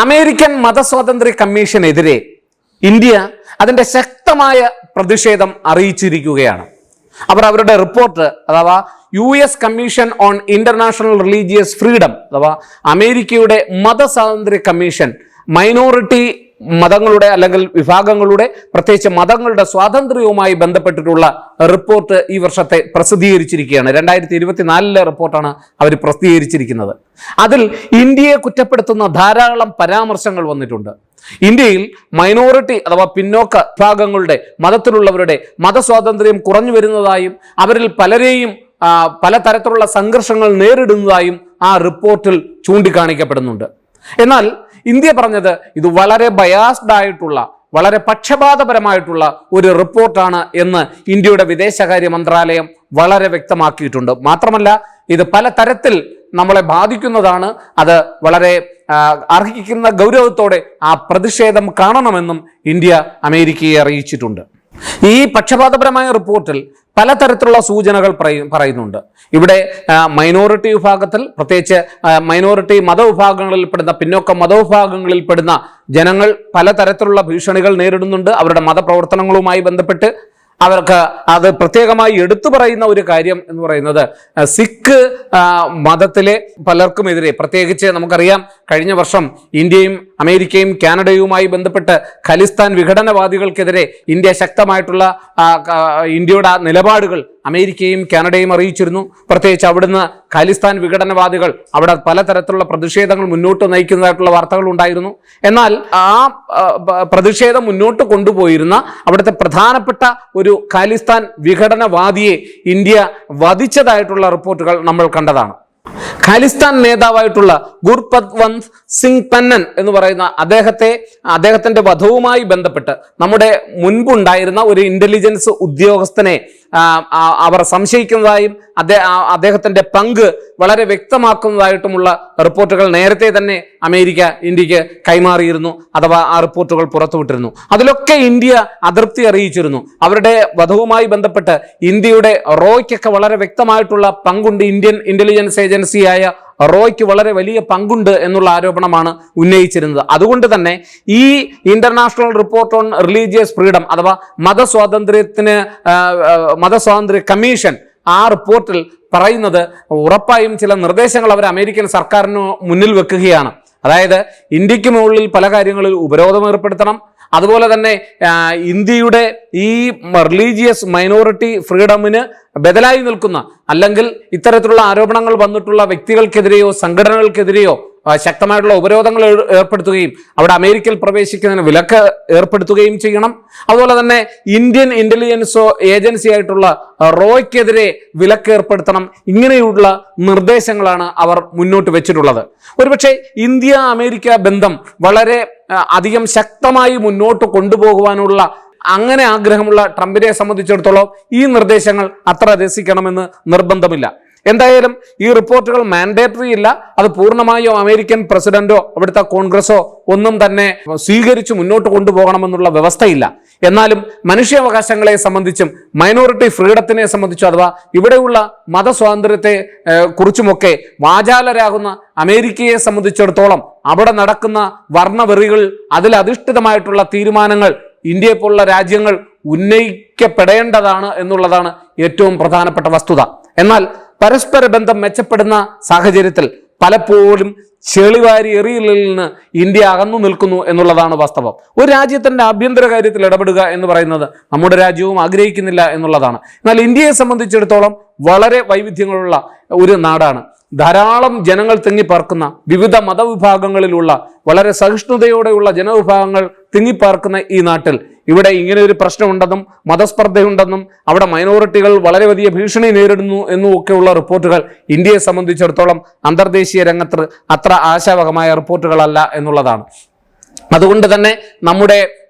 American മതസ്വാതന്ത്ര്യ കമ്മീഷനെതിരെ India അതിന്റെ ശക്തമായ പ്രതിഷേധം അറിയിച്ചിരിക്കുകയാണ്. അവർ അവരുടെ റിപ്പോർട്ട് അഥവാ US commission on international religious freedom അഥവാ അമേരിക്കയുടെ മതസ്വാതന്ത്ര്യ കമ്മീഷൻ മൈനോറിറ്റി മതങ്ങളുടെ അല്ലെങ്കിൽ വിഭാഗങ്ങളുടെ പ്രത്യേകിച്ച് മതങ്ങളുടെ സ്വാതന്ത്ര്യവുമായി ബന്ധപ്പെട്ടിട്ടുള്ള റിപ്പോർട്ട് ഈ വർഷത്തെ പ്രസിദ്ധീകരിച്ചിരിക്കുകയാണ്. 2024 റിപ്പോർട്ടാണ് അവർ പ്രസിദ്ധീകരിച്ചിരിക്കുന്നത്. അതിൽ ഇന്ത്യയെ കുറ്റപ്പെടുത്തുന്ന ധാരാളം പരാമർശങ്ങൾ വന്നിട്ടുണ്ട്. ഇന്ത്യയിൽ മൈനോറിറ്റി അഥവാ പിന്നോക്ക വിഭാഗങ്ങളുടെ മതത്തിലുള്ളവരുടെ മതസ്വാതന്ത്ര്യം കുറഞ്ഞു വരുന്നതായും അവരിൽ പലരെയും പലതരത്തിലുള്ള സംഘർഷങ്ങൾ നേരിടുന്നതായും ആ റിപ്പോർട്ടിൽ ചൂണ്ടിക്കാണിക്കപ്പെടുന്നുണ്ട്. എന്നാൽ ഇന്ത്യ പറഞ്ഞത് ഇത് വളരെ ബയാസ്ഡ് ആയിട്ടുള്ള വളരെ പക്ഷപാതപരമായിട്ടുള്ള ഒരു റിപ്പോർട്ടാണ് എന്ന് ഇന്ത്യയുടെ വിദേശകാര്യ മന്ത്രാലയം വളരെ വ്യക്തമാക്കിയിട്ടുണ്ട്. മാത്രമല്ല ഇത് പലതരത്തിൽ നമ്മളെ ബാധിക്കുന്നതാണ്. അത് വളരെ അർഹിക്കുന്ന ഗൗരവത്തോടെ ആ പ്രതിഷേധം കാണണമെന്നും ഇന്ത്യ അമേരിക്കയെ അറിയിച്ചിട്ടുണ്ട്. ഈ പക്ഷപാതപരമായ റിപ്പോർട്ടിൽ പലതരത്തിലുള്ള സൂചനകൾ പറയുന്നുണ്ട്. ഇവിടെ മൈനോറിറ്റി വിഭാഗത്തിൽ പ്രത്യേകിച്ച് മൈനോറിറ്റി മതവിഭാഗങ്ങളിൽപ്പെടുന്ന പിന്നോക്ക മതവിഭാഗങ്ങളിൽപ്പെടുന്ന ജനങ്ങൾ പലതരത്തിലുള്ള ഭീഷണികൾ നേരിടുന്നുണ്ട്. അവരുടെ മതപ്രവർത്തനങ്ങളുമായി ബന്ധപ്പെട്ട് അവർക്ക് അത് പ്രത്യേകമായി എടുത്തു പറയുന്ന ഒരു കാര്യം എന്ന് പറയുന്നത് സിഖ് മതത്തിലെ പലർക്കുമെതിരെ പ്രത്യേകിച്ച് നമുക്കറിയാം കഴിഞ്ഞ വർഷം ഇന്ത്യയും അമേരിക്കയും കാനഡയുമായി ബന്ധപ്പെട്ട് ഖലിസ്ഥാൻ വിഘടനവാദികൾക്കെതിരെ ഇന്ത്യ ശക്തമായിട്ടുള്ള ഇന്ത്യയുടെ നിലപാടുകൾ അമേരിക്കയും കാനഡയും അറിയിച്ചിരുന്നു. പ്രത്യേകിച്ച് അവിടുന്ന് ഖലിസ്ഥാൻ വിഘടനവാദികൾ അവിടെ പലതരത്തിലുള്ള പ്രതിഷേധങ്ങൾ മുന്നോട്ട് നയിക്കുന്നതായിട്ടുള്ള വാർത്തകൾ ഉണ്ടായിരുന്നു. എന്നാൽ ആ പ്രതിഷേധം മുന്നോട്ട് കൊണ്ടുപോയിരുന്ന അവിടുത്തെ പ്രധാനപ്പെട്ട ഒരു ഖലിസ്ഥാൻ വിഘടനവാദിയെ ഇന്ത്യ വധിച്ചതായിട്ടുള്ള റിപ്പോർട്ടുകൾ നമ്മൾ കണ്ടതാണ്. ഖലിസ്ഥാൻ നേതാവായിട്ടുള്ള ഗുർപത്വന്ത് സിംഗ് പന്നൻ എന്ന് പറയുന്ന അദ്ദേഹത്തിന്റെ വധവുമായി ബന്ധപ്പെട്ട് നമ്മുടെ മുൻപുണ്ടായിരുന്ന ഒരു ഇന്റലിജൻസ് ഉദ്യോഗസ്ഥനെ അവർ സംശയിക്കുന്നതായും അദ്ദേഹത്തിന്റെ പങ്ക് വളരെ വ്യക്തമാക്കുന്നതായിട്ടുമുള്ള റിപ്പോർട്ടുകൾ നേരത്തെ തന്നെ അമേരിക്ക ഇന്ത്യക്ക് കൈമാറിയിരുന്നു അഥവാ ആ റിപ്പോർട്ടുകൾ പുറത്തുവിട്ടിരുന്നു. അതിലൊക്കെ ഇന്ത്യ അതൃപ്തി അറിയിച്ചിരുന്നു. അവരുടെ വധവുമായി ബന്ധപ്പെട്ട് ഇന്ത്യയുടെ റോയ്ക്കൊക്കെ വളരെ വ്യക്തമായിട്ടുള്ള പങ്കുണ്ട്. ഇന്ത്യൻ ഇന്റലിജൻസ് ഏജൻസിയായ റോയ്ക്ക് വളരെ വലിയ പങ്കുണ്ട് എന്നുള്ള ആരോപണമാണ് ഉന്നയിച്ചിരുന്നത്. അതുകൊണ്ട് തന്നെ ഈ international report on religious freedom അഥവാ മതസ്വാതന്ത്ര്യ കമ്മീഷൻ ആ റിപ്പോർട്ടിൽ പറയുന്നത് ഉറപ്പായും ചില നിർദ്ദേശങ്ങൾ അവർ അമേരിക്കൻ സർക്കാരിന് മുന്നിൽ വെക്കുകയാണ്. അതായത് ഇന്ത്യക്ക് മുകളിൽ പല കാര്യങ്ങളിൽ ഉപരോധം ഏർപ്പെടുത്തണം. അതുപോലെ തന്നെ ഇന്ത്യയുടെ ഈ റിലീജിയസ് മൈനോറിറ്റി ഫ്രീഡമിന് ബദലായി നിൽക്കുന്ന അല്ലെങ്കിൽ ഇത്തരത്തിലുള്ള ആരോപണങ്ങൾ വന്നിട്ടുള്ള വ്യക്തികൾക്കെതിരെയോ സംഘടനകൾക്കെതിരെയോ ശക്തമായിട്ടുള്ള ഉപരോധങ്ങൾ ഏർപ്പെടുത്തുകയും അവിടെ അമേരിക്കയിൽ പ്രവേശിക്കുന്നതിന് വിലക്ക് ഏർപ്പെടുത്തുകയും ചെയ്യണം. അതുപോലെ തന്നെ ഇന്ത്യൻ ഇന്റലിജൻസ് ഏജൻസി ആയിട്ടുള്ള റോയ്ക്കെതിരെ വിലക്ക് ഏർപ്പെടുത്തണം. ഇങ്ങനെയുള്ള നിർദ്ദേശങ്ങളാണ് അവർ മുന്നോട്ട് വെച്ചിട്ടുള്ളത്. ഒരുപക്ഷെ ഇന്ത്യ അമേരിക്ക ബന്ധം വളരെ അധികം ശക്തമായി മുന്നോട്ട് കൊണ്ടുപോകുവാനുള്ള അങ്ങനെ ആഗ്രഹമുള്ള ട്രംപിനെ സംബന്ധിച്ചിടത്തോളം ഈ നിർദ്ദേശങ്ങൾ അത്ര രസിക്കണമെന്ന് നിർബന്ധമില്ല. എന്തായാലും ഈ റിപ്പോർട്ടുകൾ മാൻഡേറ്ററി ഇല്ല. അത് പൂർണ്ണമായും അമേരിക്കൻ പ്രസിഡന്റോ അവിടുത്തെ കോൺഗ്രസോ ഒന്നും തന്നെ സ്വീകരിച്ച് മുന്നോട്ട് കൊണ്ടുപോകണമെന്നുള്ള വ്യവസ്ഥയില്ല. എന്നാലും മനുഷ്യാവകാശങ്ങളെ സംബന്ധിച്ചും മൈനോറിറ്റി ഫ്രീഡത്തിനെ സംബന്ധിച്ചും അഥവാ ഇവിടെയുള്ള മതസ്വാതന്ത്ര്യത്തെ കുറിച്ചുമൊക്കെ വാചാലരാകുന്ന അമേരിക്കയെ സംബന്ധിച്ചിടത്തോളം അവിടെ നടക്കുന്ന വർണ്ണവെറികൾ അതിലധിഷ്ഠിതമായിട്ടുള്ള തീരുമാനങ്ങൾ ഇന്ത്യയെ പോലുള്ള രാജ്യങ്ങൾ ഉന്നയിക്കപ്പെടേണ്ടതാണ് എന്നുള്ളതാണ് ഏറ്റവും പ്രധാനപ്പെട്ട വസ്തുത. എന്നാൽ പരസ്പര ബന്ധം മെച്ചപ്പെടുന്ന സാഹചര്യത്തിൽ പലപ്പോഴും ചെളിവാരി എറിയലിൽ നിന്ന് ഇന്ത്യ അകന്നു നിൽക്കുന്നു എന്നുള്ളതാണ് വാസ്തവം. ഒരു രാജ്യത്തിന്റെ ആഭ്യന്തര കാര്യത്തിൽ ഇടപെടുക എന്ന് പറയുന്നത് നമ്മുടെ രാജ്യവും ആഗ്രഹിക്കുന്നില്ല എന്നുള്ളതാണ്. എന്നാൽ ഇന്ത്യയെ സംബന്ധിച്ചിടത്തോളം വളരെ വൈവിധ്യങ്ങളുള്ള ഒരു നാടാണ്. ധാരാളം ജനങ്ങൾ തിങ്ങിപ്പാർക്കുന്ന വിവിധ മതവിഭാഗങ്ങളിലുള്ള വളരെ സഹിഷ്ണുതയോടെയുള്ള ജനവിഭാഗങ്ങൾ തിങ്ങിപ്പാർക്കുന്ന ഈ നാട്ടിൽ ഇവിടെ ഇങ്ങനെ ഒരു പ്രശ്നമുണ്ടെന്നും മതസ്പർദ്ധയുണ്ടെന്നും അവിടെ മൈനോറിറ്റികൾ വളരെ വലിയ ഭീഷണി നേരിടുന്നു എന്നും ഒക്കെയുള്ള റിപ്പോർട്ടുകൾ ഇന്ത്യയെ സംബന്ധിച്ചിടത്തോളം അന്തർദേശീയ രംഗത്ത് അത്ര ആശാവഹമായ റിപ്പോർട്ടുകളല്ല എന്നുള്ളതാണ്. അതുകൊണ്ട് തന്നെ നമ്മുടെ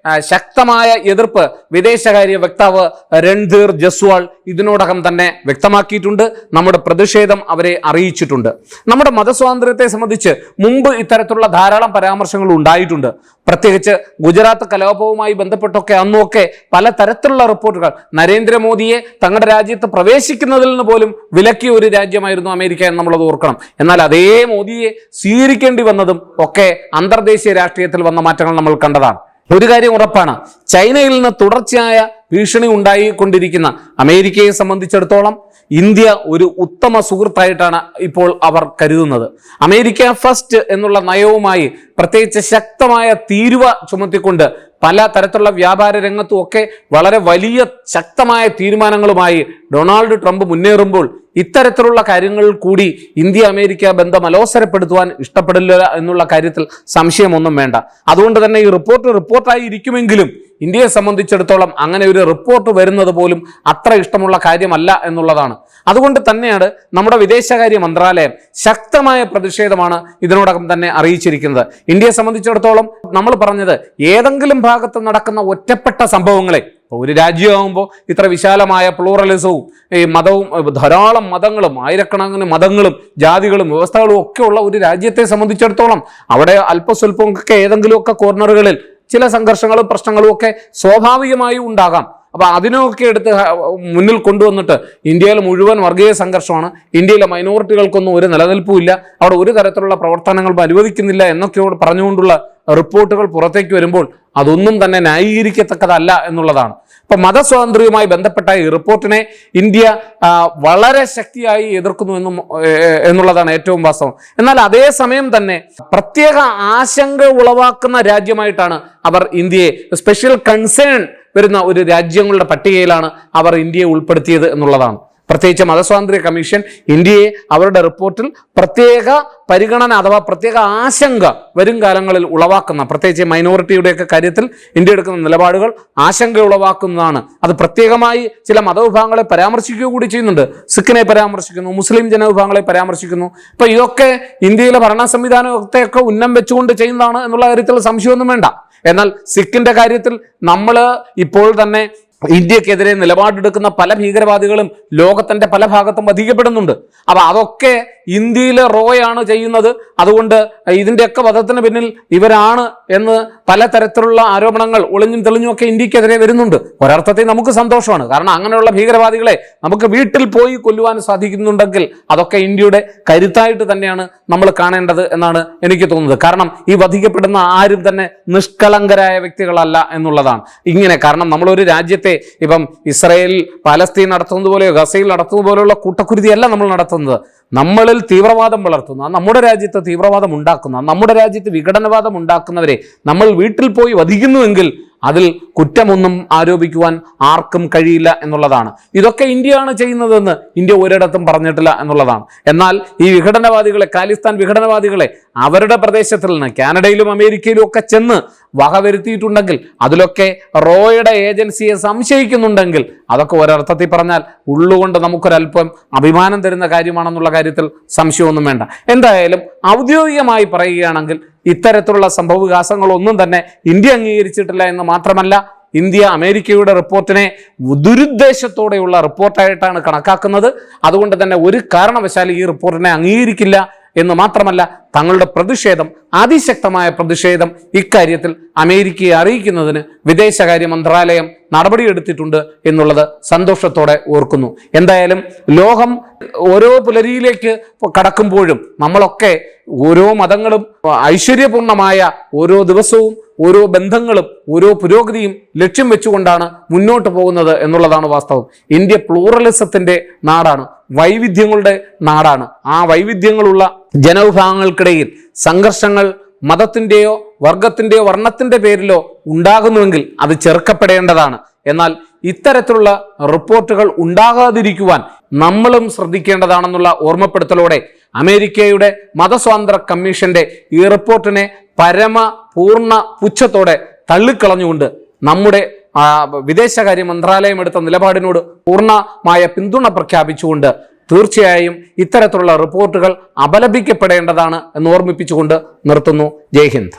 ശക്തമായ എതിർപ്പ് വിദേശകാര്യ വക്താവ് രൺധീർ ജസ്വാൾ ഇതിനോടകം തന്നെ വ്യക്തമാക്കിയിട്ടുണ്ട്. നമ്മുടെ പ്രതിഷേധം അവരെ അറിയിച്ചിട്ടുണ്ട്. നമ്മുടെ മതസ്വാതന്ത്ര്യത്തെ സംബന്ധിച്ച് മുമ്പ് ഇത്തരത്തിലുള്ള ധാരാളം പരാമർശങ്ങൾ ഉണ്ടായിട്ടുണ്ട്. പ്രത്യേകിച്ച് ഗുജറാത്ത് കലാപവുമായി ബന്ധപ്പെട്ടൊക്കെ അന്നൊക്കെ പലതരത്തിലുള്ള റിപ്പോർട്ടുകൾ നരേന്ദ്രമോദിയെ തങ്ങളുടെ രാജ്യത്ത് പ്രവേശിക്കുന്നതിൽ നിന്ന് പോലും വിലക്കിയ ഒരു രാജ്യമായിരുന്നു അമേരിക്ക എന്ന് നമ്മളത് ഓർക്കണം. എന്നാൽ അതേ മോദിയെ സ്വീകരിക്കേണ്ടി വന്നതും ഒക്കെ അന്തർദേശീയ രാഷ്ട്രീയത്തിൽ വന്ന മാറ്റങ്ങൾ നമ്മൾ കണ്ടതാണ്. ഒരു കാര്യം ഉറപ്പാണ്, ചൈനയിൽ നിന്ന് തുടർച്ചയായ ഭീഷണി ഉണ്ടായിക്കൊണ്ടിരിക്കുന്ന അമേരിക്കയെ സംബന്ധിച്ചിടത്തോളം ഇന്ത്യ ഒരു ഉത്തമ സുഹൃത്തായിട്ടാണ് ഇപ്പോൾ അവർ കരുതുന്നത്. അമേരിക്ക ഫസ്റ്റ് എന്നുള്ള നയവുമായി പ്രത്യേകിച്ച് ശക്തമായ തീരുവ ചുമത്തിക്കൊണ്ട് പല തരത്തിലുള്ള വ്യാപാര രംഗത്തും ഒക്കെ വളരെ വലിയ ശക്തമായ തീരുമാനങ്ങളുമായി ഡൊണാൾഡ് ട്രംപ് മുന്നേറുമ്പോൾ ഇത്തരത്തിലുള്ള കാര്യങ്ങളിൽ കൂടി ഇന്ത്യ അമേരിക്ക ബന്ധം അലോസരപ്പെടുത്തുവാൻ ഇഷ്ടപ്പെടില്ല എന്നുള്ള കാര്യത്തിൽ സംശയമൊന്നും വേണ്ട. അതുകൊണ്ട് തന്നെ ഈ റിപ്പോർട്ടായി ഇരിക്കുമെങ്കിലും ഇന്ത്യയെ സംബന്ധിച്ചിടത്തോളം അങ്ങനെ ഒരു റിപ്പോർട്ട് വരുന്നത് പോലും അത്ര ഇഷ്ടമുള്ള കാര്യമല്ല എന്നുള്ളതാണ്. അതുകൊണ്ട് തന്നെയാണ് നമ്മുടെ വിദേശകാര്യ മന്ത്രാലയം ശക്തമായ പ്രതിഷേധമാണ് ഇതിനോടകം തന്നെ അറിയിച്ചിരിക്കുന്നത്. ഇന്ത്യയെ സംബന്ധിച്ചിടത്തോളം നമ്മൾ പറഞ്ഞത് ഏതെങ്കിലും ഭാഗത്ത് നടക്കുന്ന ഒറ്റപ്പെട്ട സംഭവങ്ങളെ, ഒരു രാജ്യമാകുമ്പോൾ ഇത്ര വിശാലമായ പ്ലൂറലിസവും ഈ മതവും ധാരാളം മതങ്ങളും ആയിരക്കണക്കിന് മതങ്ങളും ജാതികളും വ്യവസ്ഥകളും ഒക്കെ ഉള്ള ഒരു രാജ്യത്തെ സംബന്ധിച്ചിടത്തോളം അവിടെ അല്പസ്വല്പമൊക്കെ ഏതെങ്കിലുമൊക്കെ കോർണറുകളിൽ ചില സംഘർഷങ്ങളും പ്രശ്നങ്ങളും ഒക്കെ സ്വാഭാവികമായി ഉണ്ടാകാം. അപ്പൊ അതിനൊക്കെ എടുത്ത് മുന്നിൽ കൊണ്ടുവന്നിട്ട് ഇന്ത്യയിൽ മുഴുവൻ വർഗീയ സംഘർഷമാണ്, ഇന്ത്യയിലെ മൈനോറിറ്റികൾക്കൊന്നും ഒരു നിലനിൽപ്പുമില്ല, അവിടെ ഒരു തരത്തിലുള്ള പ്രവർത്തനങ്ങളും അനുവദിക്കുന്നില്ല എന്നൊക്കെയോട് പറഞ്ഞുകൊണ്ടുള്ള റിപ്പോർട്ടുകൾ പുറത്തേക്ക് വരുമ്പോൾ അതൊന്നും തന്നെ ന്യായീകരിക്കത്തക്കതല്ല എന്നുള്ളതാണ്. ഇപ്പൊ മതസ്വാതന്ത്ര്യവുമായി ബന്ധപ്പെട്ട ഈ റിപ്പോർട്ടിനെ ഇന്ത്യ വളരെ ശക്തിയായി എതിർക്കുന്നു എന്നുള്ളതാണ് ഏറ്റവും വാസ്തവം. എന്നാൽ അതേസമയം തന്നെ പ്രത്യേക ആശങ്ക ഉളവാക്കുന്ന രാജ്യമായിട്ടാണ് അവർ ഇന്ത്യയെ, സ്പെഷ്യൽ കൺസേൺ വരുന്ന ഒരു രാജ്യങ്ങളുടെ പട്ടികയിലാണ് അവർ ഇന്ത്യയെ ഉൾപ്പെടുത്തിയത് എന്നുള്ളതാണ്. പ്രത്യേകിച്ച് മതസ്വാതന്ത്ര്യ കമ്മീഷൻ ഇന്ത്യയെ അവരുടെ റിപ്പോർട്ടിൽ പ്രത്യേക പരിഗണന അഥവാ പ്രത്യേക ആശങ്ക വരും കാലങ്ങളിൽ ഉളവാക്കുന്ന, പ്രത്യേകിച്ച് മൈനോറിറ്റിയുടെയൊക്കെ കാര്യത്തിൽ ഇന്ത്യ എടുക്കുന്ന നിലപാടുകൾ ആശങ്ക ഉളവാക്കുന്നതാണ്. അത് പ്രത്യേകമായി ചില മതവിഭാഗങ്ങളെ പരാമർശിക്കുക കൂടി ചെയ്യുന്നുണ്ട്. സിഖിനെ പരാമർശിക്കുന്നു, മുസ്ലിം ജനവിഭാഗങ്ങളെ പരാമർശിക്കുന്നു. ഇപ്പൊ ഇതൊക്കെ ഇന്ത്യയിലെ ഭരണ സംവിധാനത്തെയൊക്കെ ഉന്നം വെച്ചുകൊണ്ട് ചെയ്യുന്നതാണ് എന്നുള്ള കാര്യത്തിൽ സംശയമൊന്നും വേണ്ട. എന്നാൽ സിഖിന്റെ കാര്യത്തിൽ നമ്മൾ ഇപ്പോൾ തന്നെ ഇന്ത്യക്കെതിരെ നിലപാടെടുക്കുന്ന പല ഭീകരവാദികളും ലോകത്തിന്റെ പല ഭാഗത്തും വധിക്കപ്പെടുന്നുണ്ട്. അപ്പൊ അതൊക്കെ ഇന്ത്യയിലെ റോയാണ് ചെയ്യുന്നത്. അതുകൊണ്ട് ഇതിന്റെയൊക്കെ വധത്തിന് പിന്നിൽ ഇവരാണ് എന്ന് പലതരത്തിലുള്ള ആരോപണങ്ങൾ ഒളിഞ്ഞും തെളിഞ്ഞും ഒക്കെ ഇന്ത്യക്കെതിരെ വരുന്നുണ്ട്. ഒരർത്ഥത്തിൽ നമുക്ക് സന്തോഷമാണ്. കാരണം അങ്ങനെയുള്ള ഭീകരവാദികളെ നമുക്ക് വീട്ടിൽ പോയി കൊല്ലുവാൻ സാധിക്കുന്നുണ്ടെങ്കിൽ അതൊക്കെ ഇന്ത്യയുടെ കരുത്തായിട്ട് തന്നെയാണ് നമ്മൾ കാണേണ്ടത് എന്നാണ് എനിക്ക് തോന്നുന്നത്. കാരണം ഈ വധിക്കപ്പെടുന്ന ആരും തന്നെ നിഷ്കളങ്കരായ വ്യക്തികളല്ല എന്നുള്ളതാണ്. ഇങ്ങനെ കാരണം നമ്മളൊരു രാജ്യത്തെ ഇപ്പം ഇസ്രായേൽ പാലസ്തീൻ നടത്തുന്നത് പോലെയോ ഗസയിൽ നടത്തുന്നത് പോലെയുള്ള കൂട്ടക്കുരുതിയല്ല നമ്മൾ നടത്തുന്നത്. നമ്മളിൽ തീവ്രവാദം വളർത്തുന്ന, നമ്മുടെ രാജ്യത്ത് തീവ്രവാദം ഉണ്ടാക്കുന്ന, നമ്മുടെ രാജ്യത്ത് വിഘടനവാദം ഉണ്ടാക്കുന്നവരെ നമ്മൾ വീട്ടിൽ പോയി വധിക്കുന്നുവെങ്കിൽ അതിൽ കുറ്റമൊന്നും ആരോപിക്കുവാൻ ആർക്കും കഴിയില്ല എന്നുള്ളതാണ്. ഇതൊക്കെ ഇന്ത്യയാണ് ചെയ്യുന്നതെന്ന് ഇന്ത്യ ഒരിടത്തും പറഞ്ഞിട്ടില്ല എന്നുള്ളതാണ്. എന്നാൽ ഈ വിഘടനവാദികളെ, ഖാലിസ്ഥാൻ വിഘടനവാദികളെ അവരുടെ പ്രദേശത്തിൽ നിന്ന് കാനഡയിലും അമേരിക്കയിലും ഒക്കെ ചെന്ന് വകവരുത്തിയിട്ടുണ്ടെങ്കിൽ, അതിലൊക്കെ റോയുടെ ഏജൻസിയെ സംശയിക്കുന്നുണ്ടെങ്കിൽ അതൊക്കെ ഒരർത്ഥത്തിൽ പറഞ്ഞാൽ ഉള്ളുകൊണ്ട് നമുക്കൊരല്പം അഭിമാനം തരുന്ന കാര്യമാണെന്നുള്ള കാര്യത്തിൽ സംശയമൊന്നും വേണ്ട. എന്തായാലും ഔദ്യോഗികമായി പറയുകയാണെങ്കിൽ ഇത്തരത്തിലുള്ള സംഭവവികാസങ്ങളൊന്നും തന്നെ ഇന്ത്യ അംഗീകരിച്ചിട്ടില്ല എന്ന് മാത്രമല്ല, ഇന്ത്യ അമേരിക്കയുടെ റിപ്പോർട്ടിനെ ദുരുദ്ദേശത്തോടെയുള്ള റിപ്പോർട്ടായിട്ടാണ് കണക്കാക്കുന്നത്. അതുകൊണ്ട് തന്നെ ഒരു കാരണവശാലും ഈ റിപ്പോർട്ടിനെ അംഗീകരിക്കില്ല എന്ന് മാത്രമല്ല, തങ്ങളുടെ പ്രതിഷേധം, അതിശക്തമായ പ്രതിഷേധം ഇക്കാര്യത്തിൽ അമേരിക്കയെ അറിയിക്കുന്നതിന് വിദേശകാര്യ മന്ത്രാലയം നടപടിയെടുത്തിട്ടുണ്ട് എന്നുള്ളത് സന്തോഷത്തോടെ ഓർക്കുന്നു. എന്തായാലും ലോകം ഓരോ പുലരിയിലേക്ക് കടക്കുമ്പോഴും നമ്മളൊക്കെ ഓരോ മതങ്ങളും ഐശ്വര്യപൂർണമായ ഓരോ ദിവസവും ഓരോ ബന്ധങ്ങളും ഓരോ പുരോഗതിയും ലക്ഷ്യം വെച്ചുകൊണ്ടാണ് മുന്നോട്ട് പോകുന്നത് എന്നുള്ളതാണ് വാസ്തവം. ഇന്ത്യ പ്ലൂറലിസത്തിന്റെ നാടാണ്, വൈവിധ്യങ്ങളുടെ നാടാണ്. ആ വൈവിധ്യങ്ങളുള്ള ജനവിഭാഗങ്ങൾക്കിടയിൽ സംഘർഷങ്ങൾ മതത്തിന്റെയോ വർഗത്തിന്റെയോ വർണ്ണത്തിന്റെ പേരിലോ ഉണ്ടാകുന്നുവെങ്കിൽ അത് ചെറുക്കപ്പെടേണ്ടതാണ്. എന്നാൽ ഇത്തരത്തിലുള്ള റിപ്പോർട്ടുകൾ ഉണ്ടാകാതിരിക്കുവാൻ നമ്മളും ശ്രദ്ധിക്കേണ്ടതാണെന്നുള്ള ഓർമ്മപ്പെടുത്തലോടെ അമേരിക്കയുടെ മതസ്വാതന്ത്ര്യ കമ്മീഷന്റെ ഈ റിപ്പോർട്ടിനെ പൂർണ്ണ പുച്ഛത്തോടെ തള്ളിക്കളഞ്ഞുകൊണ്ട് നമ്മുടെ വിദേശകാര്യ മന്ത്രാലയം എടുത്ത നിലപാടിനോട് പൂർണ്ണമായ പിന്തുണ പ്രഖ്യാപിച്ചുകൊണ്ട് തീർച്ചയായും ഇത്തരത്തിലുള്ള റിപ്പോർട്ടുകൾ അപലപിക്കപ്പെടേണ്ടതാണ് എന്ന് ഓർമ്മിപ്പിച്ചുകൊണ്ട് നിർത്തുന്നു. ജയ് ഹിന്ദ്.